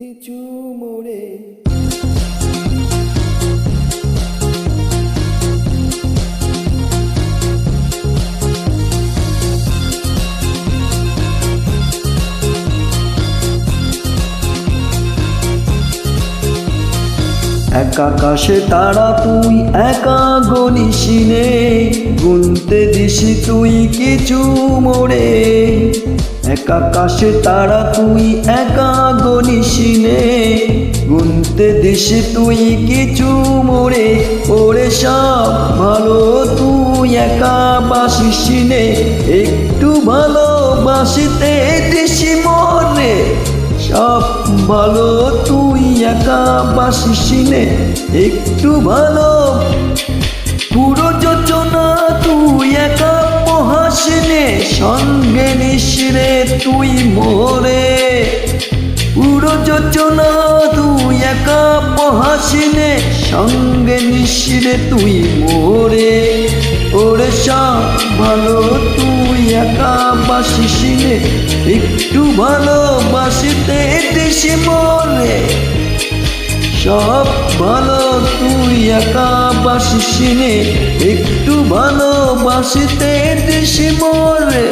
কিছু মোড়ে এক আকাশে তারা তুই একা গনিসিনে গুনতে দিসি তুই কিছু মোড়ে। এক আকাশে তারা তুই একা গনিসিনে গুনতে দিসি তুই কিছু মোড়ে। ওরে সব ভালো তুই একা বাসিসিনে একটু ভালোবাসিতে দিসি মনে। সব ভালো তুই একা বাসিসিনে একটু ভালো পুরো যোজনা তুই একা মহাসিনে সঙ্গে নিশিরে তুই মোরে। পুরো যোজনা তুই একা মহাসিনে সঙ্গে নিশিরে তুই মোরে। ওরে সব ভালো তুই একা বাসিসিনে একটু ভালোবাসিতে দিসি মনে। সব ভালো তুই একা বাসিসিনে একটু ভালোবাসিতে দিসি মনে।